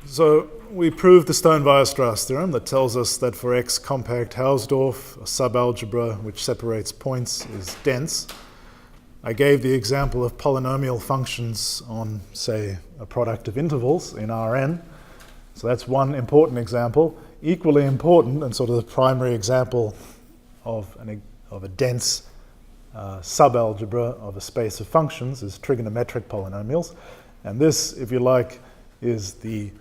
So we proved the Stone-Weierstrass theorem that tells us that for X compact Hausdorff, a subalgebra which separates points is dense. I gave the example of polynomial functions on, say, a product of intervals in Rn. So that's one important example. Equally important, and sort of the primary example of a dense subalgebra of a space of functions, is trigonometric polynomials. And this, if you like, is the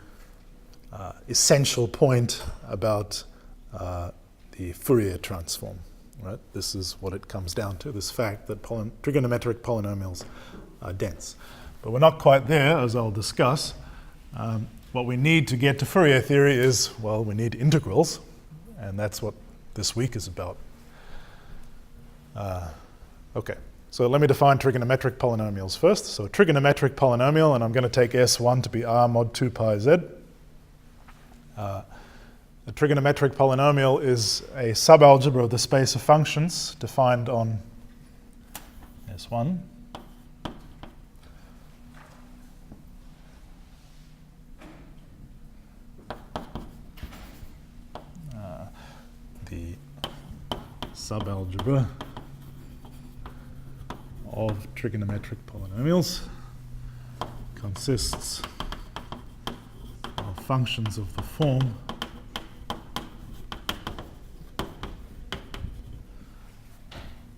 essential point about the Fourier transform. Right? This is what it comes down to, this fact that trigonometric polynomials are dense. But we're not quite there, as I'll discuss. What we need to get to Fourier theory is, well, we need integrals, and that's what this week is about. Okay, so let me define trigonometric polynomials first. So a trigonometric polynomial, and I'm going to take S1 to be R mod 2 pi z. The trigonometric polynomial is a subalgebra of the space of functions defined on S1. The subalgebra of trigonometric polynomials consists of functions of the form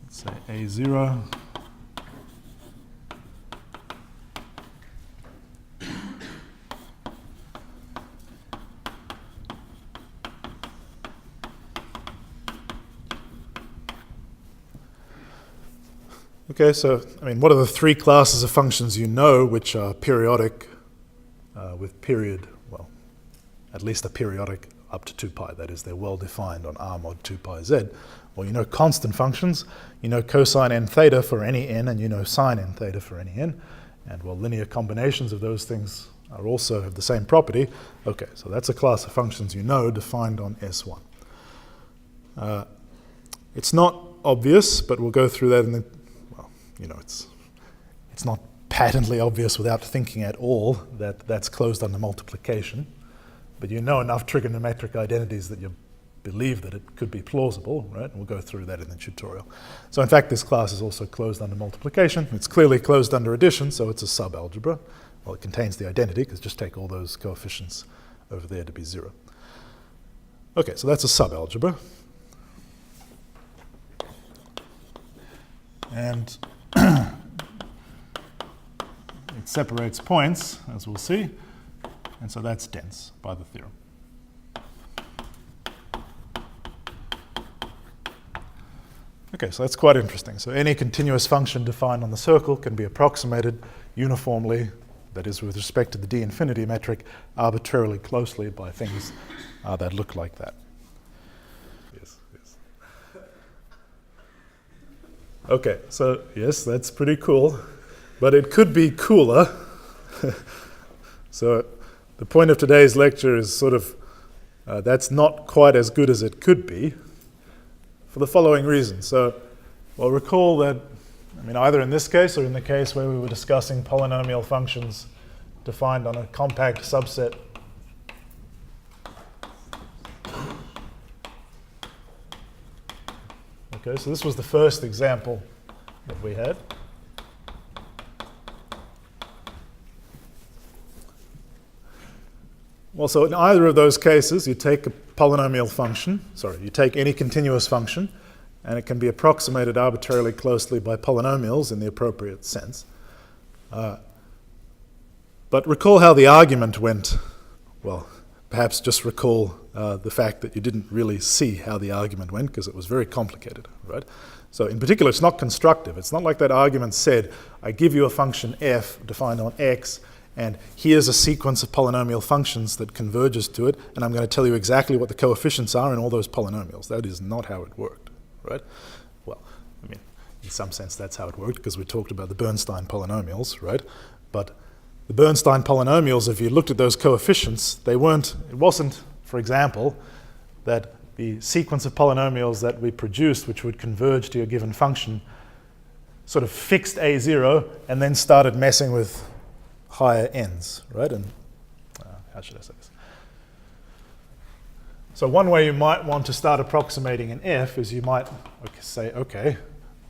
say A0 Okay, so, I mean, what are the three classes of functions you know which are periodic with period, well, at least a periodic up to 2 pi, that is, they're well defined on R mod 2 pi z. Well, you know constant functions, you know cosine n theta for any n, and you know sine n theta for any n, and well, linear combinations of those things are also have the same property. Okay, so that's a class of functions you know defined on S1. It's not obvious, but we'll go through that in the it's not patently obvious without thinking at all that that's closed under multiplication, but you know enough trigonometric identities that you believe that it could be plausible, right? And we'll go through that in the tutorial. So in fact, this class is also closed under multiplication. It's clearly closed under addition, so it's a subalgebra. Well, it contains the identity, because just take all those coefficients over there to be 0. Okay, so that's a subalgebra. And it separates points, as we'll see, and so that's dense by the theorem. Okay, so that's quite interesting. So any continuous function defined on the circle can be approximated uniformly, that is with respect to the d infinity metric, arbitrarily closely by things that look like that. Yes. Okay, so yes, that's pretty cool, but it could be cooler. So the point of today's lecture is sort of, that's not quite as good as it could be for the following reason. So, well, recall that, I mean, either in this case or in the case where we were discussing polynomial functions defined on a compact subset, okay, so this was the first example that we had. Well, so in either of those cases, you take a polynomial function, you take any continuous function, and it can be approximated arbitrarily closely by polynomials in the appropriate sense. But recall how the argument went. Well, perhaps just recall the fact that you didn't really see how the argument went because it was very complicated, right? So in particular, it's not constructive. It's not like that argument said, I give you a function f defined on x, and here's a sequence of polynomial functions that converges to it, and I'm going to tell you exactly what the coefficients are in all those polynomials. That is not how it worked, right? Well, I mean, in some sense that's how it worked because we talked about the Bernstein polynomials, right? But the Bernstein polynomials, if you looked at those coefficients, it wasn't, for example, that the sequence of polynomials that we produced, which would converge to a given function, sort of fixed A0 and then started messing with higher ends, right? And how should I say this? So one way you might want to start approximating an f is you might say, okay,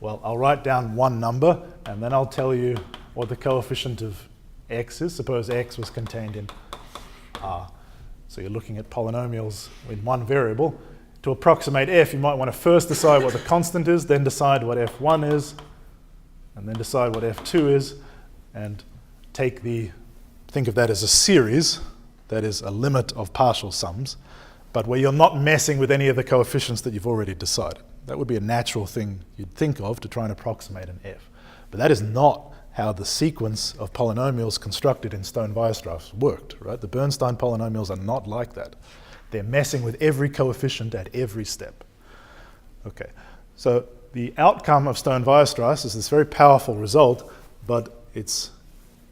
well, I'll write down one number, and then I'll tell you what the coefficient of x is. Suppose x was contained in R. So you're looking at polynomials in one variable. To approximate f, you might want to first decide what the constant is, then decide what f1 is, and then decide what f2 is, and think of that as a series, that is a limit of partial sums, but where you're not messing with any of the coefficients that you've already decided. That would be a natural thing you'd think of to try and approximate an f. But that is not how the sequence of polynomials constructed in Stone-Weierstrass worked, right? The Bernstein polynomials are not like that. They're messing with every coefficient at every step. Okay, so the outcome of Stone-Weierstrass is this very powerful result, but it's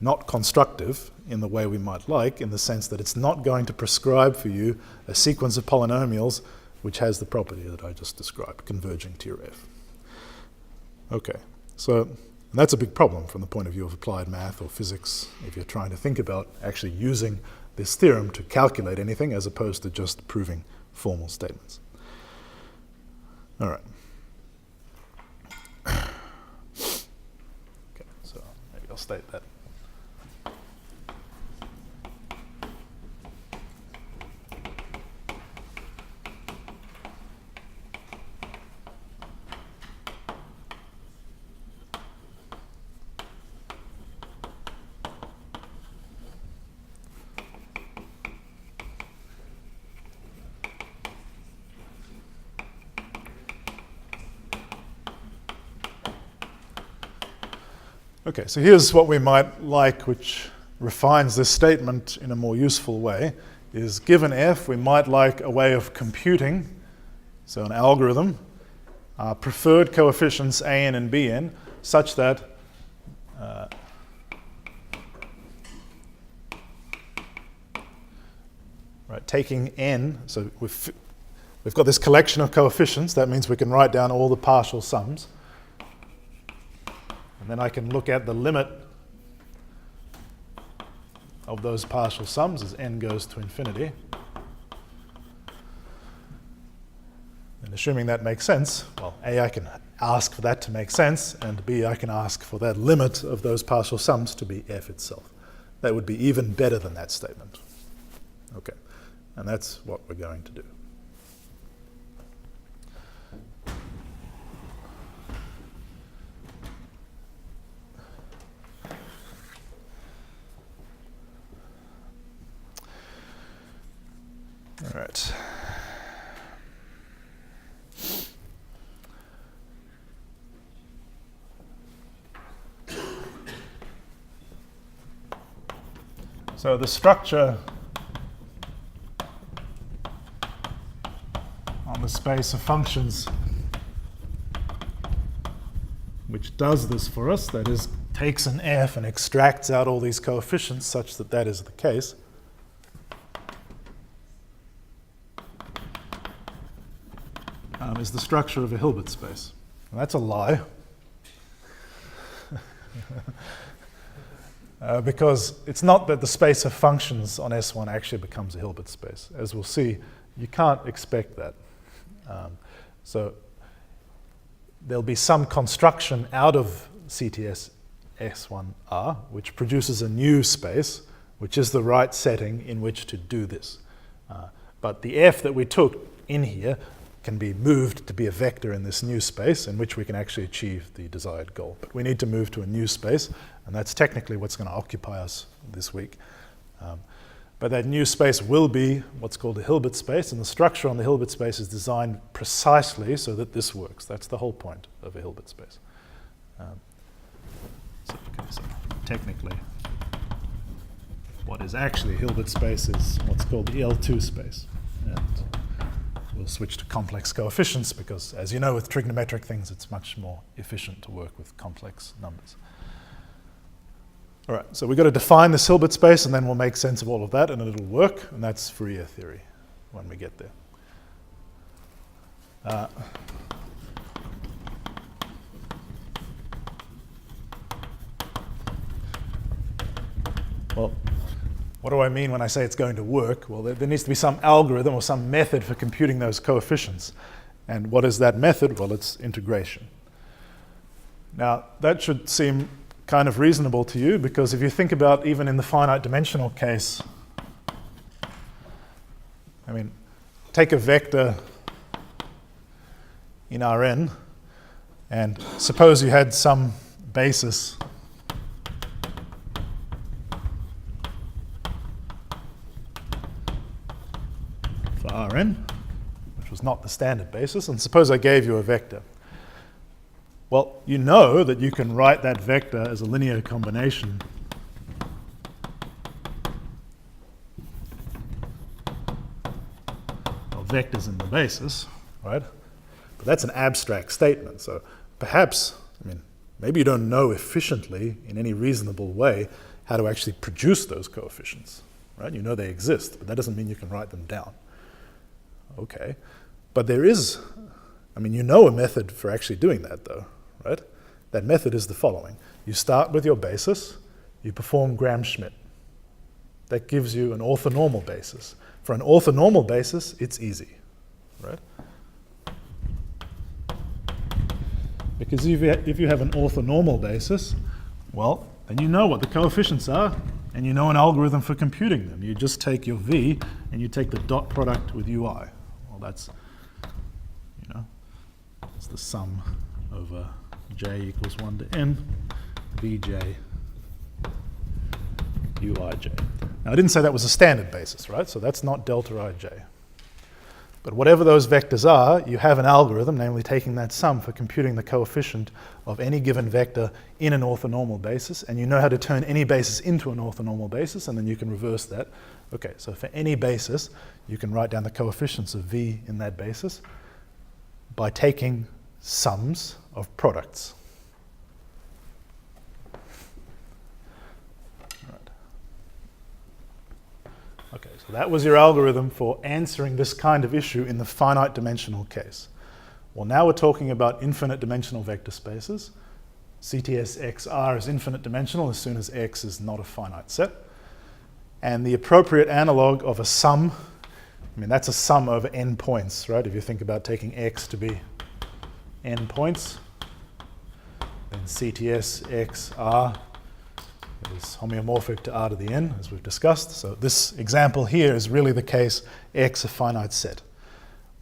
not constructive in the way we might like, in the sense that it's not going to prescribe for you a sequence of polynomials which has the property that I just described, converging to your f. Okay, so that's a big problem from the point of view of applied math or physics, if you're trying to think about actually using this theorem to calculate anything as opposed to just proving formal statements. All right. Okay, so maybe I'll state that. Okay, so here's what we might like, which refines this statement in a more useful way, is given f, we might like a way of computing, so an algorithm, preferred coefficients an and bn, such that taking n, so we've got this collection of coefficients, that means we can write down all the partial sums. And then I can look at the limit of those partial sums as n goes to infinity. And assuming that makes sense, well, A, I can ask for that to make sense, and B, I can ask for that limit of those partial sums to be f itself. That would be even better than that statement. Okay, and that's what we're going to do. All right. So the structure on the space of functions which does this for us, that is, takes an f and extracts out all these coefficients such that that is the case, is the structure of a Hilbert space. And that's a lie. Because it's not that the space of functions on S1 actually becomes a Hilbert space. As we'll see, you can't expect that. So there'll be some construction out of CTS S1R which produces a new space, which is the right setting in which to do this. But the f that we took in here can be moved to be a vector in this new space in which we can actually achieve the desired goal. But we need to move to a new space, and that's technically what's going to occupy us this week. But that new space will be what's called a Hilbert space, and the structure on the Hilbert space is designed precisely so that this works. That's the whole point of a Hilbert space. So technically, what is actually a Hilbert space is what's called the L2 space. And we'll switch to complex coefficients because, as you know, with trigonometric things, it's much more efficient to work with complex numbers. All right, so we've got to define this Hilbert space, and then we'll make sense of all of that, and it'll work, and that's Fourier theory when we get there. Well, What do I mean when I say it's going to work? Well, there needs to be some algorithm or some method for computing those coefficients. And what is that method? Well, it's integration. Now, that should seem kind of reasonable to you, because if you think about even in the finite dimensional case, I mean, take a vector in Rn, and suppose you had some basis for Rn, which was not the standard basis, and suppose I gave you a vector. Well, you know that you can write that vector as a linear combination of vectors in the basis, right? But that's an abstract statement, so perhaps, I mean, maybe you don't know efficiently in any reasonable way how to actually produce those coefficients, right? You know they exist, but that doesn't mean you can write them down. Okay, but there is, I mean, you know a method for actually doing that though, right? That method is the following. You start with your basis, you perform Gram-Schmidt. That gives you an orthonormal basis. For an orthonormal basis, it's easy, right? Because if you have an orthonormal basis, well, then you know what the coefficients are, and you know an algorithm for computing them. You just take your v, and you take the dot product with ui. Well, that's, you know, it's the sum over j equals 1 to n, vj uij. Now, I didn't say that was a standard basis, right? So that's not delta ij. But whatever those vectors are, you have an algorithm, namely taking that sum for computing the coefficient of any given vector in an orthonormal basis, and you know how to turn any basis into an orthonormal basis, and then you can reverse that. Okay, so for any basis, you can write down the coefficients of v in that basis by taking sums of products. Right. Okay, so that was your algorithm for answering this kind of issue in the finite dimensional case. Well, now we're talking about infinite dimensional vector spaces. CTS XR is infinite dimensional as soon as X is not a finite set. And the appropriate analog of a sum, I mean, that's a sum over n points, right? If you think about taking X to be n points, then CTS XR is homeomorphic to R to the n, as we've discussed. So this example here is really the case X a finite set.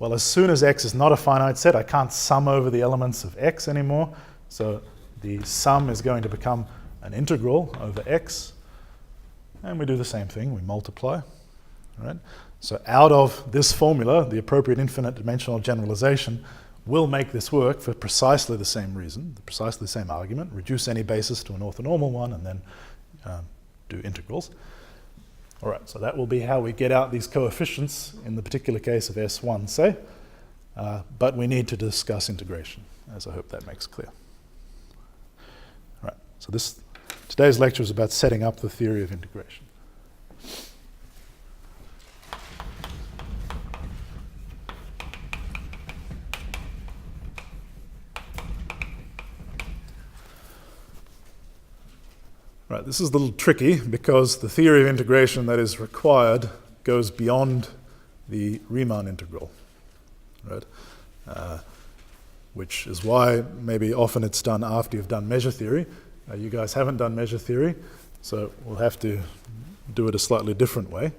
Well, as soon as X is not a finite set, I can't sum over the elements of X anymore. So the sum is going to become an integral over X. And we do the same thing, we multiply. Right? So out of this formula, the appropriate infinite dimensional generalization will make this work for precisely the same reason, precisely the same argument, reduce any basis to an orthonormal one, and then do integrals. All right, so that will be how we get out these coefficients in the particular case of S1, say, but we need to discuss integration, as I hope that makes clear. All right, so today's lecture is about setting up the theory of integration. Right, this is a little tricky because the theory of integration that is required goes beyond the Riemann integral, right? Which is why maybe often it's done after you've done measure theory. You guys haven't done measure theory, so we'll have to do it a slightly different way.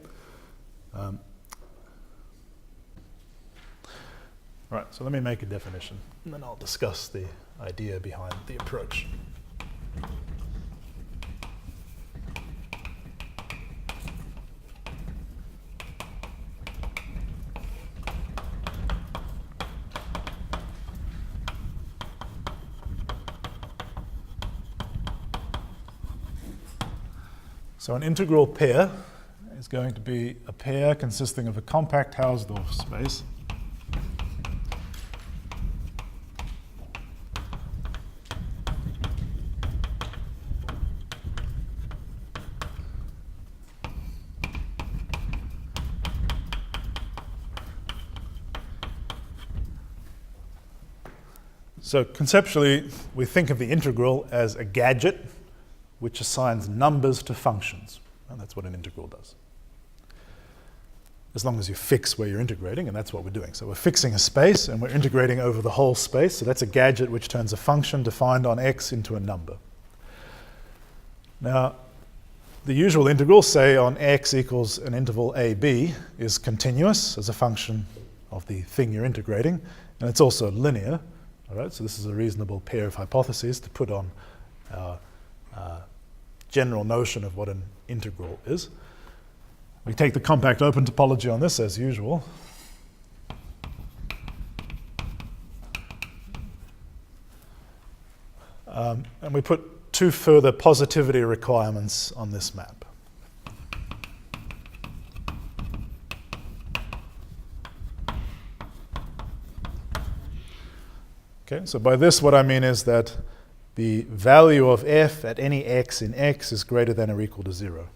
Right, so let me make a definition, and then I'll discuss the idea behind the approach. So an integral pair is going to be a pair consisting of a compact Hausdorff space So conceptually, we think of the integral as a gadget which assigns numbers to functions. And That's what an integral does. As long as you fix where you're integrating, and that's what we're doing. So we're fixing a space, and we're integrating over the whole space. So that's a gadget which turns a function defined on x into a number. Now, the usual integral, say on x equals an interval ab, is continuous as a function of the thing you're integrating, and it's also linear. All right, so this is a reasonable pair of hypotheses to put on our general notion of what an integral is. We take the compact open topology on this as usual. And we put two further positivity requirements on this map. Okay, so by this what I mean is that the value of f at any x in x is greater than or equal to 0.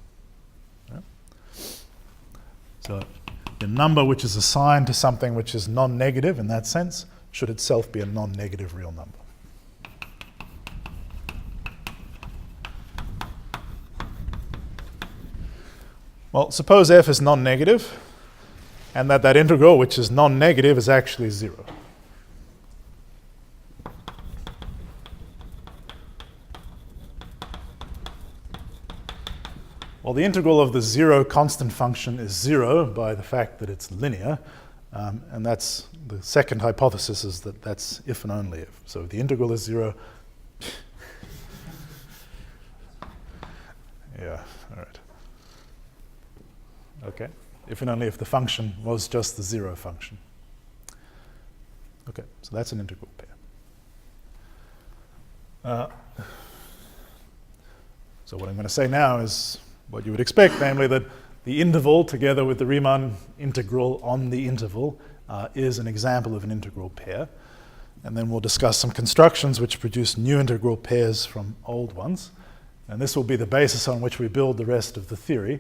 Right? So the number which is assigned to something which is non-negative in that sense should itself be a non-negative real number. Well, suppose f is non-negative and that integral which is non-negative is actually 0. Well, the integral of the 0 constant function is 0 by the fact that it's linear, and that's the second hypothesis is that that's if and only if. So if the integral is 0, yeah, all right. Okay, if and only if the function was just the 0 function. Okay, so that's an integral pair. So what I'm going to say now is what you would expect, namely that the interval together with the Riemann integral on the interval is an example of an integral pair. And then we'll discuss some constructions which produce new integral pairs from old ones. And this will be the basis on which we build the rest of the theory.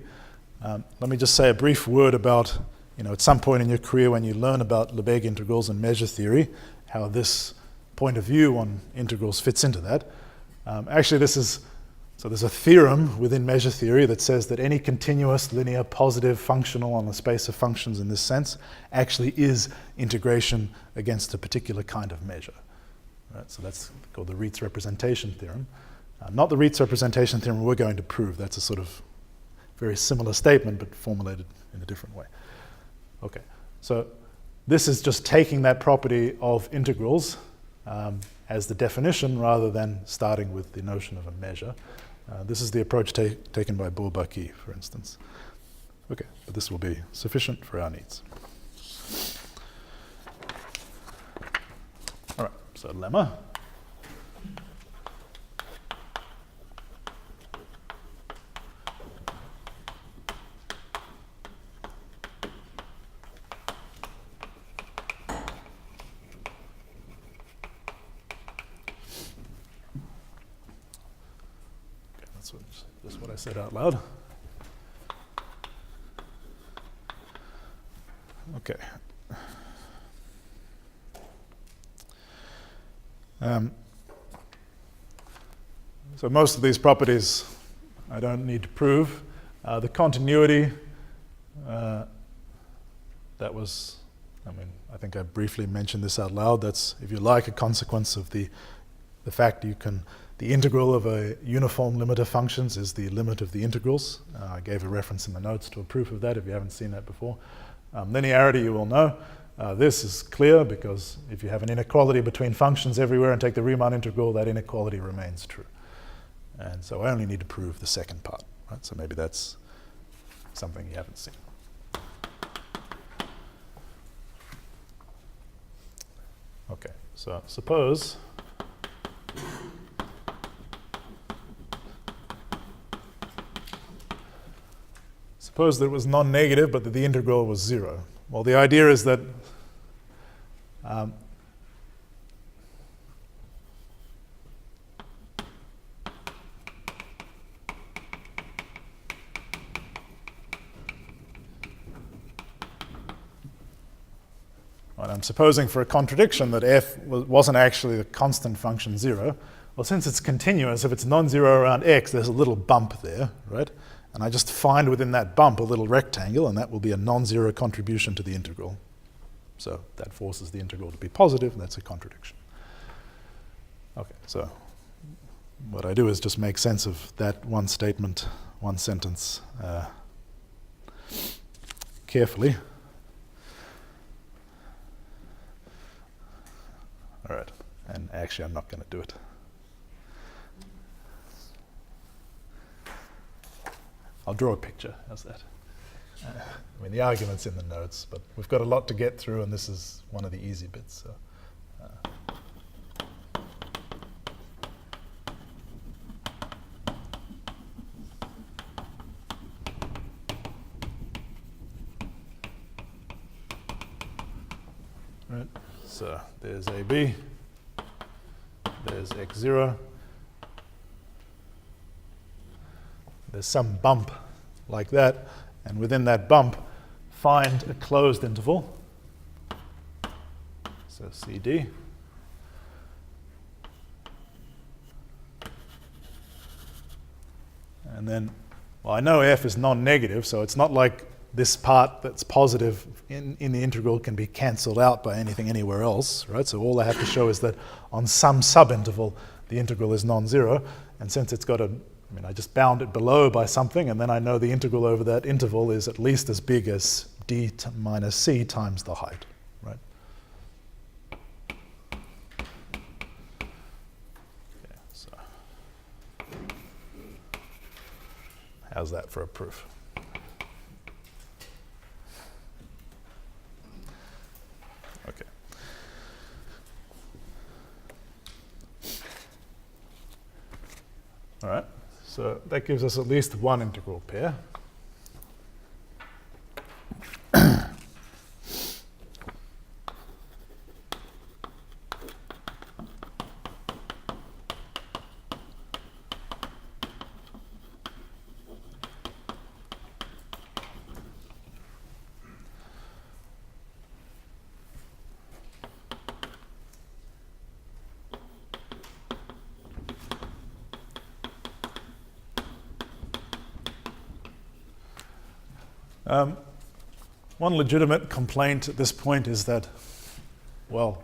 Let me just say a brief word about, at some point in your career when you learn about Lebesgue integrals and measure theory, how this point of view on integrals fits into that. Actually, so there's a theorem within measure theory that says that any continuous, linear, positive functional on the space of functions in this sense actually is integration against a particular kind of measure. Right? So that's called the Rietz representation theorem. Not the Rietz representation theorem we're going to prove. That's a sort of very similar statement, but formulated in a different way. Okay, so this is just taking that property of integrals as the definition rather than starting with the notion of a measure. This is the approach taken by Bourbaki, for instance. Okay, but this will be sufficient for our needs. All right, so lemma. Just what I said out loud. Okay. So most of these properties I don't need to prove. The continuity, that was, I think I briefly mentioned this out loud. That's, if you like, a consequence of the fact the integral of a uniform limit of functions is the limit of the integrals. I gave a reference in the notes to a proof of that if you haven't seen that before. Linearity you will know. This is clear because if you have an inequality between functions everywhere and take the Riemann integral, that inequality remains true. And so I only need to prove the second part. Right? So maybe that's something you haven't seen. Okay, so suppose that it was non-negative, but that the integral was 0. Well, the idea is that I'm supposing for a contradiction that f wasn't actually the constant function 0. Well, since it's continuous, if it's non-zero around x, there's a little bump there, right? and I just find within that bump a little rectangle, and that will be a non-zero contribution to the integral. So that forces the integral to be positive, and that's a contradiction. Okay, so what I do is just make sense of that one statement, one sentence carefully. All right, and actually I'm not going to do it. I'll draw a picture. How's that? I mean, the argument's in the notes, but we've got a lot to get through, and this is one of the easy bits. So, right. So there's AB. There's x0. There's some bump like that, and within that bump, find a closed interval. So CD. And then, well, I know f is non-negative, so it's not like this part that's positive in the integral can be cancelled out by anything anywhere else, right? So all I have to show is that on some subinterval, the integral is non-zero, and since it's got I just bound it below by something, and then I know the integral over that interval is at least as big as d minus c times the height, right? Okay, so how's that for a proof? Okay. All right. So that gives us at least one integral pair. One legitimate complaint at this point is that, well,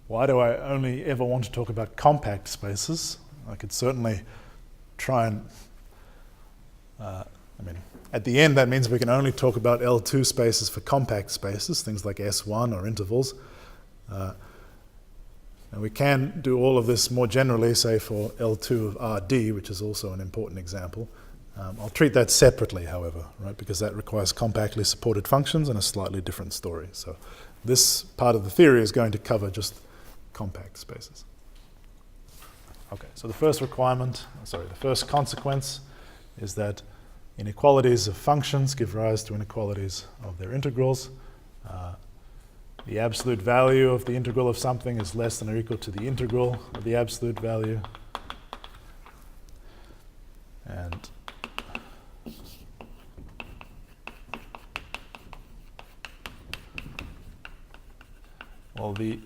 why do I only ever want to talk about compact spaces? I could certainly try and, at the end that means we can only talk about L2 spaces for compact spaces, things like S1 or intervals. And we can do all of this more generally, say for L2 of RD, which is also an important example. I'll treat that separately, however, right, because that requires compactly supported functions and a slightly different story. So this part of the theory is going to cover just compact spaces. Okay, so the first consequence is that inequalities of functions give rise to inequalities of their integrals. The absolute value of the integral of something is less than or equal to the integral of the absolute value. And well, the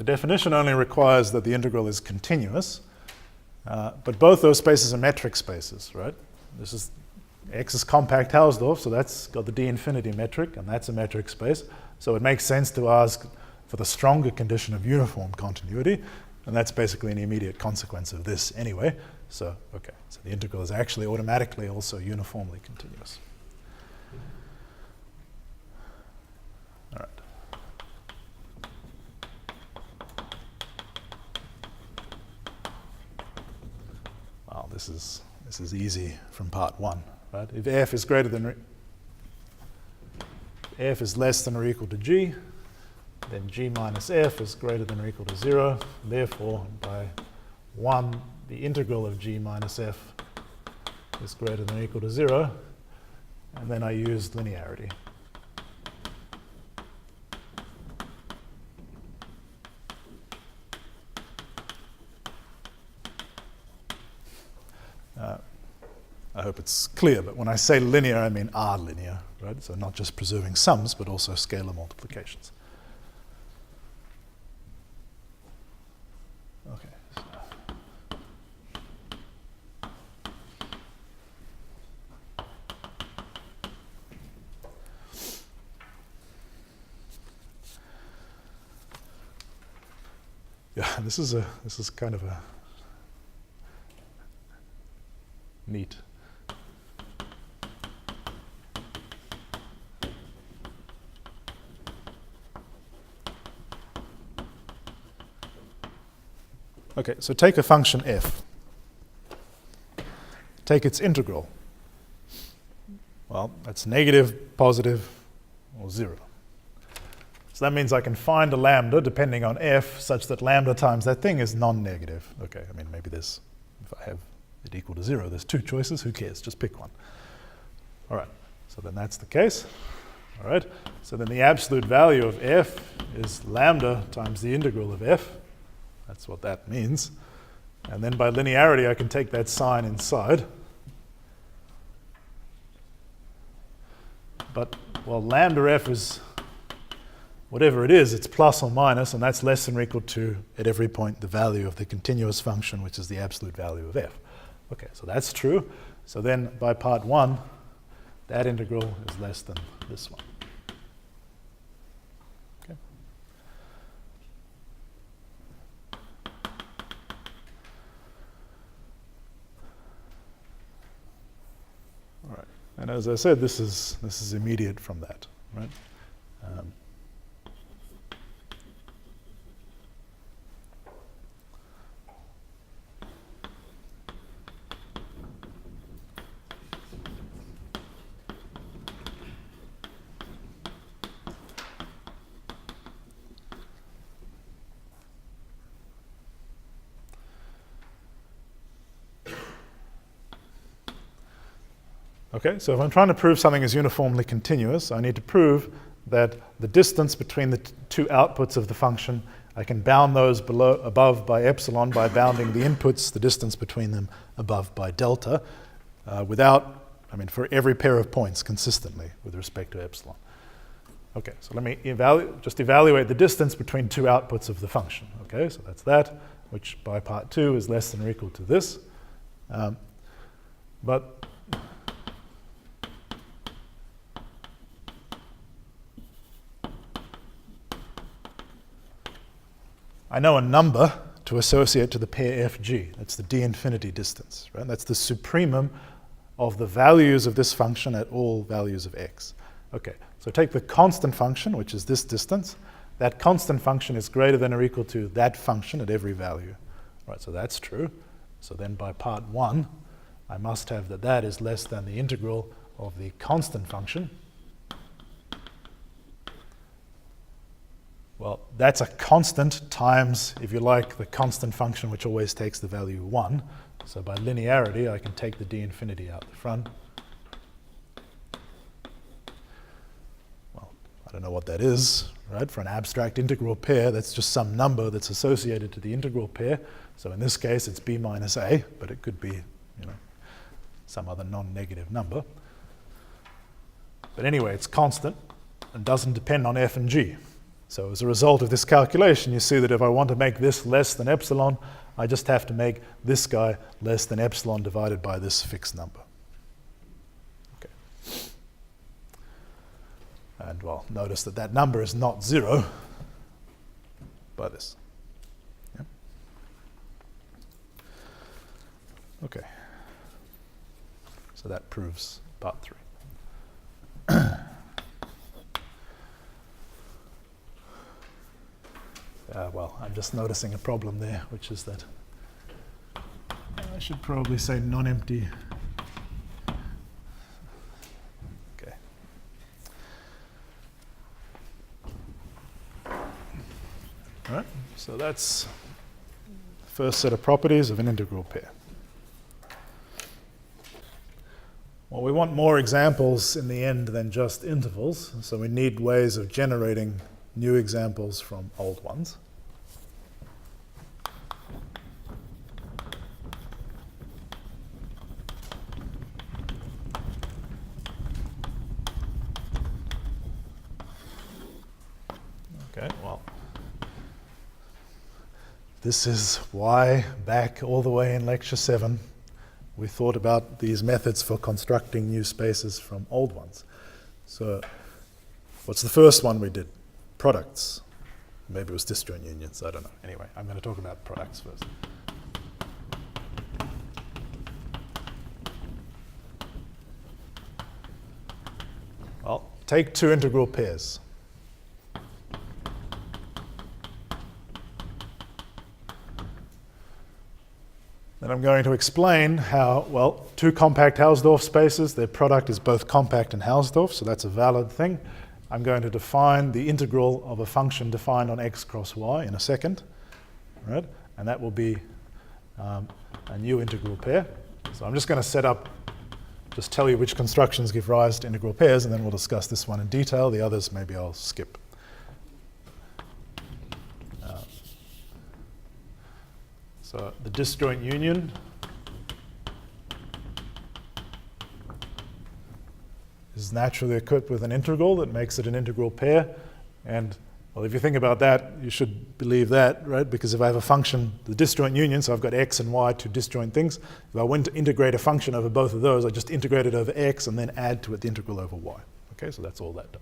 definition only requires that the integral is continuous, but both those spaces are metric spaces, right? This is X is compact Hausdorff, so that's got the d infinity metric, and that's a metric space. So it makes sense to ask for the stronger condition of uniform continuity, and that's basically an immediate consequence of this anyway. So, okay, so the integral is actually automatically also uniformly continuous. All right. Wow, this is easy from part one, right? If f is greater than f is less than or equal to g, then g minus f is greater than or equal to 0. Therefore, by 1, the integral of g minus f is greater than or equal to 0. And then I use linearity. I hope it's clear, but when I say linear, I mean R linear, right? So not just presuming sums, but also scalar multiplications. Yeah, this is kind of a neat. Okay, so take a function f. Take its integral. Well, that's negative, positive, or 0. So that means I can find a lambda depending on f such that lambda times that thing is non-negative. Okay, I mean maybe this, if I have it equal to 0, there's 2 choices, who cares, just pick one. All right, so then that's the case. All right, so then the absolute value of f is lambda times the integral of f. That's what that means. And then by linearity, I can take that sign inside. But, well, lambda f is whatever it is, it's plus or minus, and that's less than or equal to, at every point, the value of the continuous function, which is the absolute value of f. Okay, so that's true. So then by part 1, that integral is less than this one. Okay. All right, and as I said, this is immediate from that, right? Okay, so if I'm trying to prove something is uniformly continuous, I need to prove that the distance between the two outputs of the function, I can bound those above by epsilon by bounding the inputs, the distance between them, above by delta, for every pair of points consistently with respect to epsilon. Okay, so let me just evaluate the distance between two outputs of the function. Okay, so that's that, which by part 2 is less than or equal to this. But I know a number to associate to the pair fg. That's the d-infinity distance, right? That's the supremum of the values of this function at all values of x. Okay, so take the constant function, which is this distance. That constant function is greater than or equal to that function at every value. Right, so that's true. So then by part 1, I must have that is less than the integral of the constant function. Well, that's a constant times, if you like, the constant function which always takes the value 1. So by linearity, I can take the d-infinity out the front. Well, I don't know what that is, right? For an abstract integral pair, that's just some number that's associated to the integral pair. So in this case, it's b minus a, but it could be, some other non-negative number. But anyway, it's constant and doesn't depend on f and g. So as a result of this calculation, you see that if I want to make this less than epsilon, I just have to make this guy less than epsilon divided by this fixed number. Okay. And well, notice that number is not 0 by this. Yeah. Okay. So that proves part 3. Well, I'm just noticing a problem there, which is that I should probably say non-empty. Okay. All right, so that's the first set of properties of an integral pair. Well, we want more examples in the end than just intervals, so we need ways of generating new examples from old ones. Okay, well, this is why back all the way in lecture 7 we thought about these methods for constructing new spaces from old ones. So what's the first one we did? Products. Maybe it was disjoint unions, I don't know. Anyway, I'm going to talk about products first. Well, take two integral pairs. Then I'm going to explain how, well, two compact Hausdorff spaces, their product is both compact and Hausdorff, so that's a valid thing. I'm going to define the integral of a function defined on x cross y in a second, right? And that will be a new integral pair. So I'm just going to set up, just tell you which constructions give rise to integral pairs, and then we'll discuss this one in detail. The others maybe I'll skip. So the disjoint union is naturally equipped with an integral that makes it an integral pair. And, well, if you think about that, you should believe that, right? Because if I have a function, the disjoint union, so I've got x and y, two disjoint things. If I want to integrate a function over both of those, I just integrate it over x and then add to it the integral over y. Okay, so that's all that does.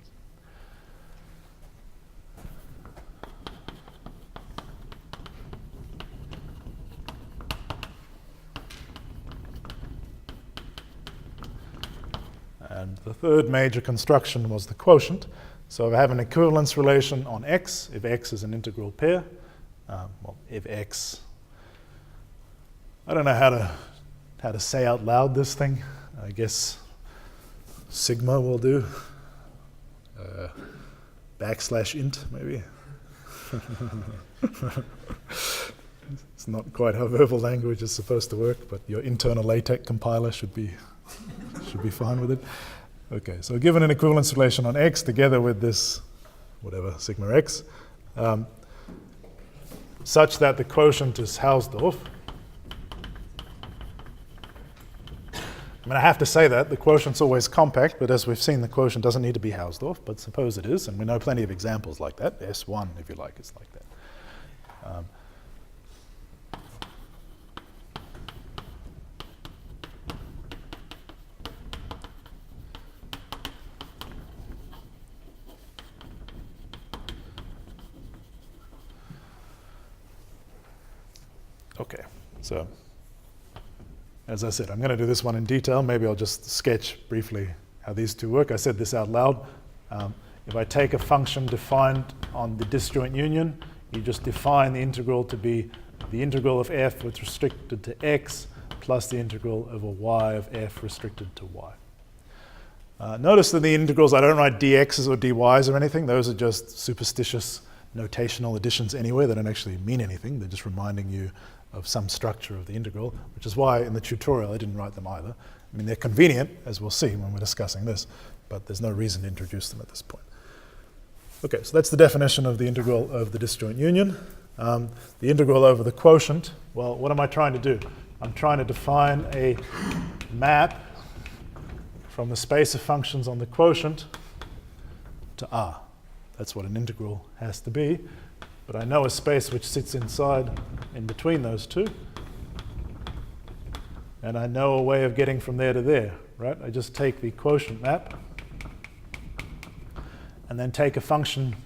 And the third major construction was the quotient. So if I have an equivalence relation on x, if x is an integral pair, well, if x, I don't know how to say out loud this thing. I guess sigma will do. \int maybe. It's not quite how verbal language is supposed to work, but your internal LaTeX compiler should be fine with it. Okay, so given an equivalence relation on x together with this, whatever, sigma x, such that the quotient is Hausdorff. I mean, I have to say that the quotient's always compact, but as we've seen, the quotient doesn't need to be Hausdorff, but suppose it is, and we know plenty of examples like that. S1, if you like, is like that. Okay, so as I said, I'm going to do this one in detail. Maybe I'll just sketch briefly how these two work. I said this out loud. If I take a function defined on the disjoint union, you just define the integral to be the integral of f with restricted to x plus the integral over y of f restricted to y. Notice that the integrals, I don't write dx's or dy's or anything. Those are just superstitious notational additions anyway. They don't actually mean anything. They're just reminding you of some structure of the integral, which is why in the tutorial I didn't write them either. I mean, they're convenient, as we'll see when we're discussing this, but there's no reason to introduce them at this point. Okay, so that's the definition of the integral of the disjoint union. The integral over the quotient, well, what am I trying to do? I'm trying to define a map from the space of functions on the quotient to R. That's what an integral has to be. But I know a space which sits inside, in between those two. And I know a way of getting from there to there, right? I just take the quotient map and then take a function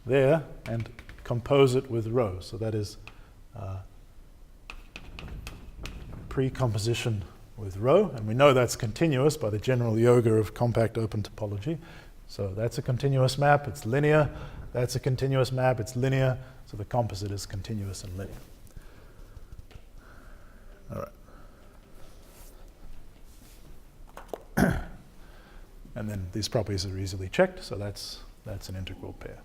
there and compose it with rho. So that is precomposition with rho. And we know that's continuous by the general yoga of compact open topology. So that's a continuous map, it's linear. That's a continuous map, it's linear. So the composite is continuous and linear. All right. And then these properties are easily checked, so that's an integral pair.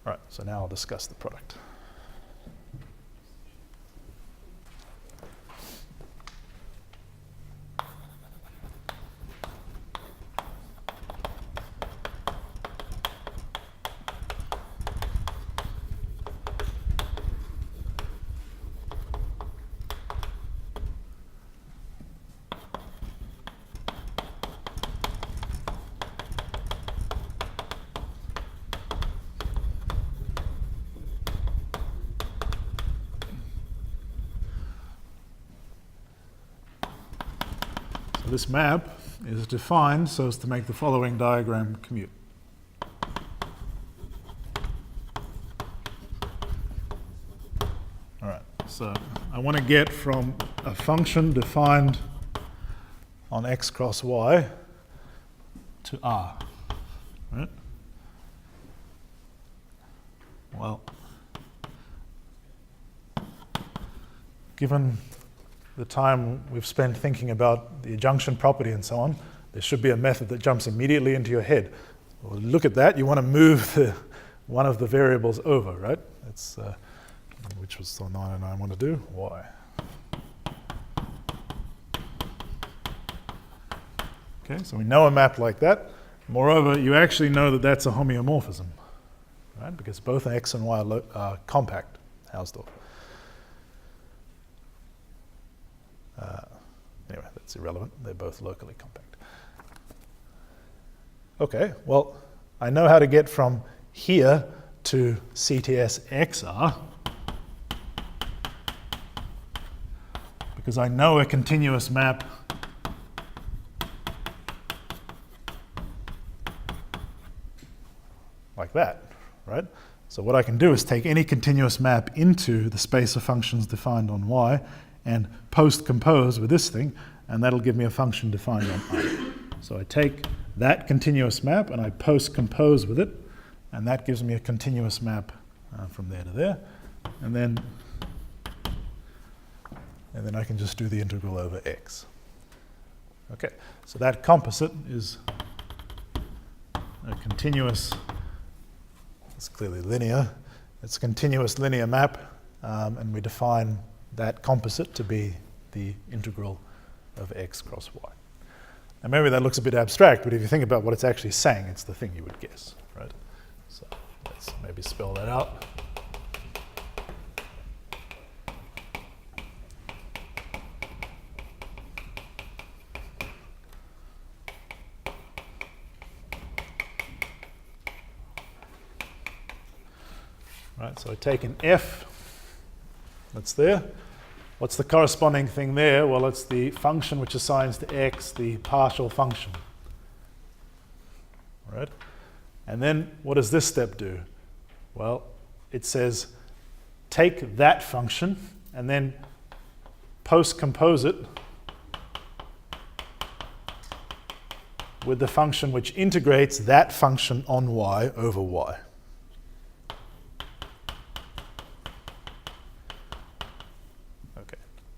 All right, so now I'll discuss the product. This map is defined so as to make the following diagram commute. All right, so I want to get from a function defined on x cross y to R, right? Well, given the time we've spent thinking about the adjunction property and so on, there should be a method that jumps immediately into your head. Well, look at that, you want to move one of the variables over, right? That's, which was the 9 and I want to do, y. Okay, so we know a map like that. Moreover, you actually know that that's a homeomorphism, right? Because both x and y are compact, Hausdorff. Anyway, that's irrelevant. They're both locally compact. Okay, well, I know how to get from here to CTS XR because I know a continuous map like that, right? So what I can do is take any continuous map into the space of functions defined on y and post-compose with this thing, and that'll give me a function defined on I. So I take that continuous map and I post-compose with it, and that gives me a continuous map from there to there, and then I can just do the integral over x. Okay, so that composite is a continuous, it's clearly linear, it's a continuous linear map, and we define that composite to be the integral of x cross y. And maybe that looks a bit abstract, but if you think about what it's actually saying, it's the thing you would guess, right? So let's maybe spell that out. Right, so I take an f that's there. What's the corresponding thing there? Well, it's the function which assigns to x the partial function. Right? And then what does this step do? Well, it says take that function and then post-compose it with the function which integrates that function on y over y.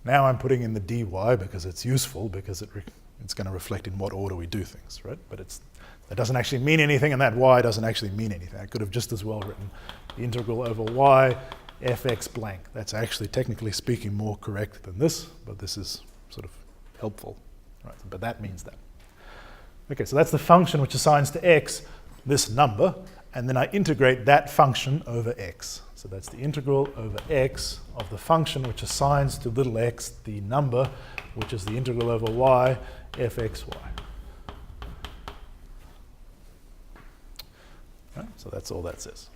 Now I'm putting in the dy because it's useful, because it's going to reflect in what order we do things, right? But that doesn't actually mean anything, and that y doesn't actually mean anything. I could have just as well written the integral over y fx blank. That's actually, technically speaking, more correct than this, but this is sort of helpful, right? But that means that. Okay, so that's the function which assigns to x this number, and then I integrate that function over x. So that's the integral over x of the function which assigns to little x the number, which is the integral over y fxy. Right, so that's all that says.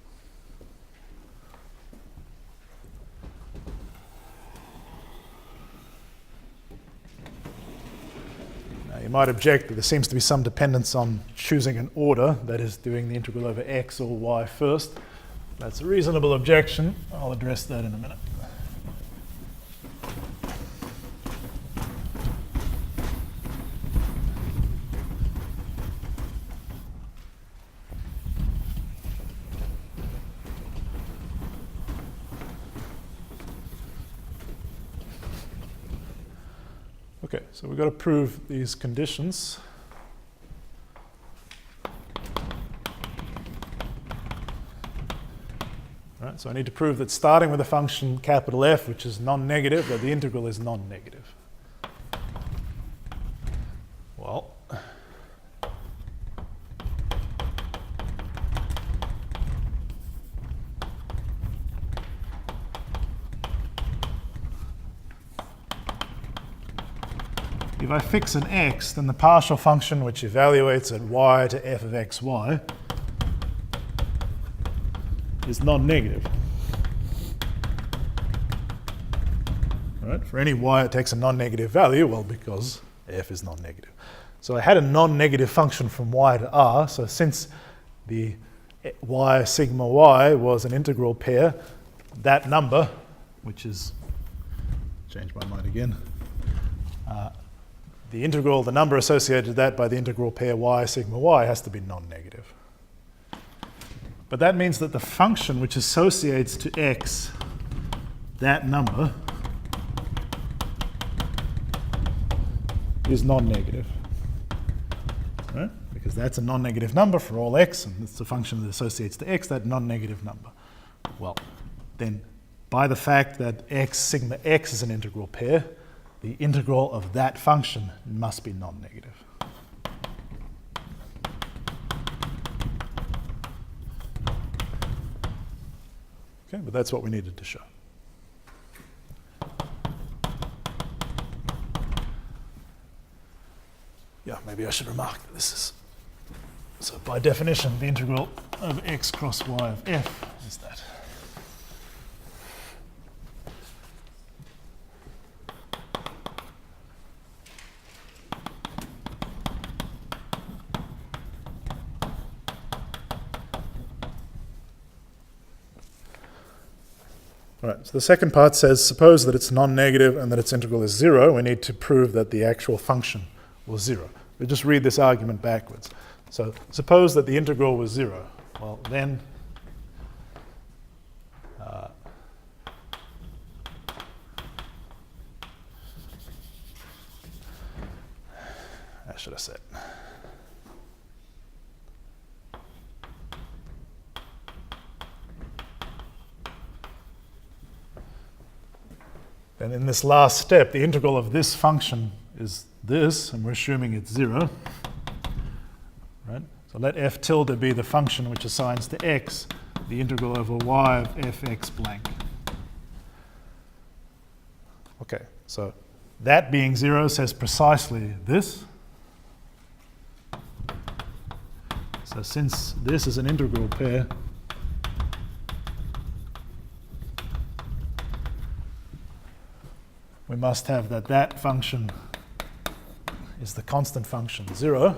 Now you might object that there seems to be some dependence on choosing an order, that is doing the integral over x or y first. That's a reasonable objection. I'll address that in a minute. Okay, so we've got to prove these conditions. Right, so I need to prove that starting with a function capital F, which is non-negative, that the integral is non-negative. Well, if I fix an x, then the partial function which evaluates at y to f of xy is non-negative. Right? For any y it takes a non-negative value, well, because f is non-negative. So I had a non-negative function from y to r, so since the y sigma y was an integral pair, that number, which is, change my mind again, the number associated with that by the integral pair y sigma y has to be non-negative. But that means that the function which associates to x that number is non-negative. Right? Because that's a non-negative number for all x, and it's the function that associates to x, that non-negative number. Well, then by the fact that x sigma x is an integral pair, the integral of that function must be non-negative. Okay, but that's what we needed to show. Yeah, maybe I should remark that this is, so by definition, the integral of x cross y of f is that. All right, so the second part says, suppose that it's non-negative and that its integral is 0. We need to prove that the actual function was 0. We'll just read this argument backwards. So suppose that the integral was 0. Well, then how should I say it? And in this last step, the integral of this function is this, and we're assuming it's 0. Right? So let f tilde be the function which assigns to x the integral over y of fx blank. Okay, so that being 0 says precisely this. So since this is an integral pair, we must have that function is the constant function 0.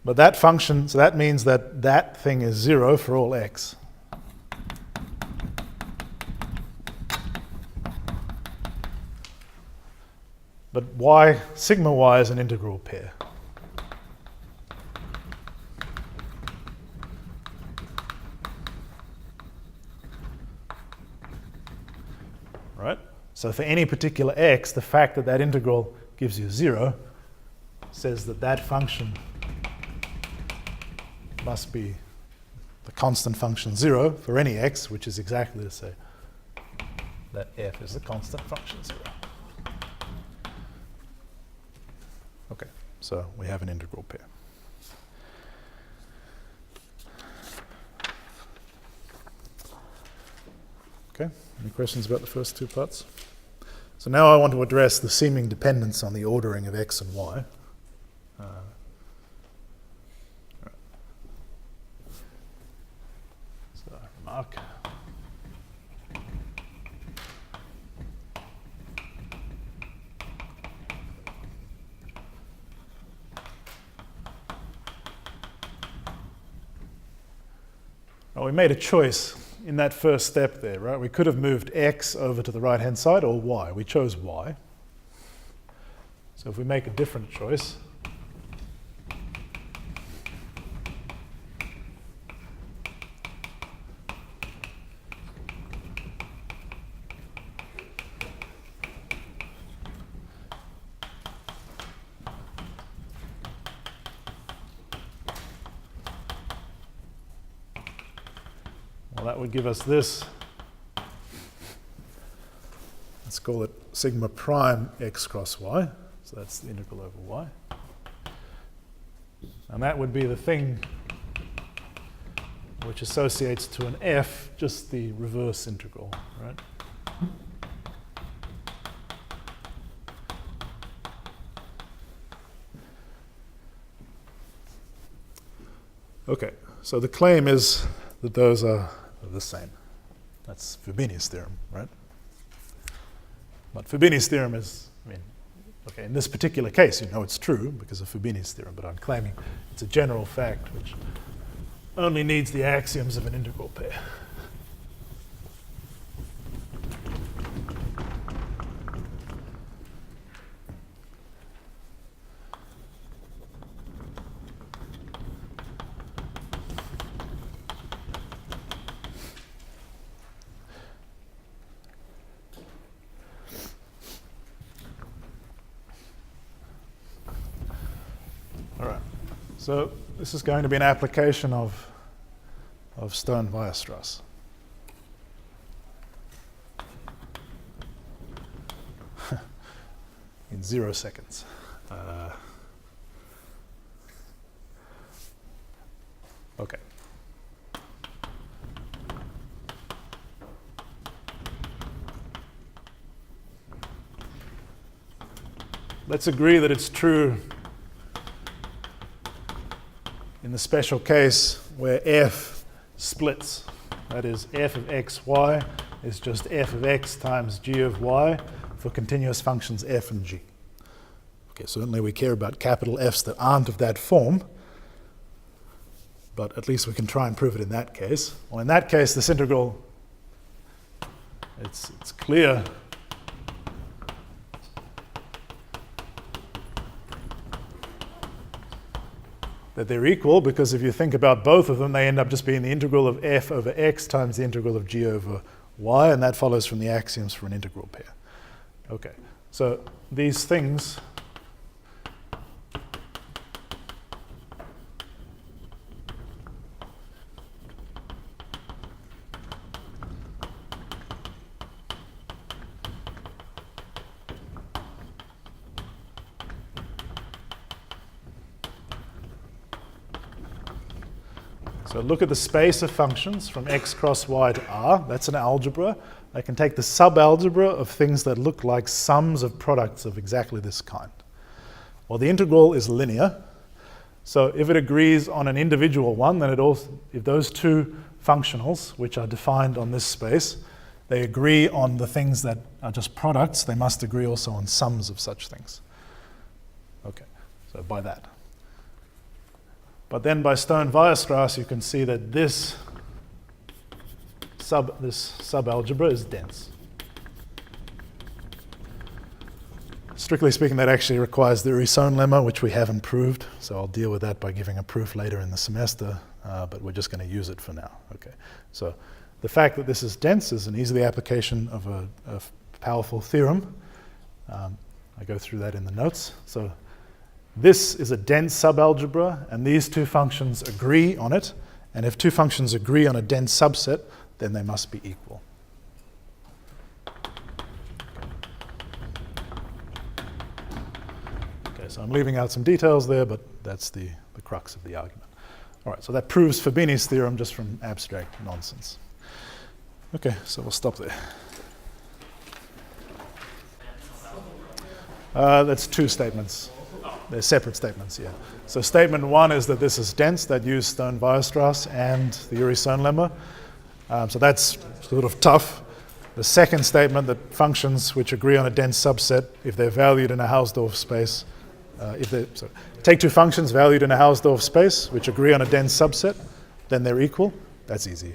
But that function, so that means that that thing is 0 for all x. But y, sigma y is an integral pair. Right? So for any particular x, the fact that that integral gives you 0 says that that function must be the constant function 0 for any x, which is exactly to say that f is the constant function 0. Okay, so we have an integral pair. Okay, any questions about the first two parts? So now I want to address the seeming dependence on the ordering of x and y. So remark. Well, we made a choice in that first step there, right? We could have moved x over to the right-hand side or y. We chose y. So if we make a different choice, well, that would give us this. Let's call it sigma prime x cross y. So that's the integral over y. And that would be the thing which associates to an f just the reverse integral, right? Okay, so the claim is that those are the same. That's Fubini's theorem, right? But Fubini's theorem is, okay, in this particular case, you know it's true because of Fubini's theorem, but I'm claiming it's a general fact which only needs the axioms of an integral pair. So this is going to be an application of Stern-Weierstrass. In 0 seconds. Okay. Let's agree that it's true in the special case where f splits. That is, f of xy is just f of x times g of y for continuous functions f and g. Okay, certainly we care about capital F's that aren't of that form, but at least we can try and prove it in that case. Well, in that case, this integral, it's clear that they're equal, because if you think about both of them, they end up just being the integral of f over x times the integral of g over y, and that follows from the axioms for an integral pair. Okay, so these things So look at the space of functions from x cross y to R. That's an algebra. I can take the subalgebra of things that look like sums of products of exactly this kind. Well, the integral is linear. So if it agrees on an individual one, then if those two functionals, which are defined on this space, they agree on the things that are just products, they must agree also on sums of such things. Okay, so by that. But then by Stern-Weierstrass, you can see that this subalgebra is dense. Strictly speaking, that actually requires the Urysohn lemma, which we haven't proved. So I'll deal with that by giving a proof later in the semester, but we're just going to use it for now. Okay. So the fact that this is dense is an easy application of a powerful theorem. I go through that in the notes. So this is a dense subalgebra, and these two functions agree on it. And if two functions agree on a dense subset, then they must be equal. Okay, so I'm leaving out some details there, but that's the crux of the argument. All right, so that proves Fubini's theorem just from abstract nonsense. Okay, so we'll stop there. That's two statements. They're separate statements, yeah. So statement one is that this is dense, that use Stern-Weierstrass and the Urysohn lemma. So that's sort of tough. The second statement, that functions which agree on a dense subset, if they're valued in a Hausdorff space, take two functions valued in a Hausdorff space which agree on a dense subset, then they're equal. That's easy.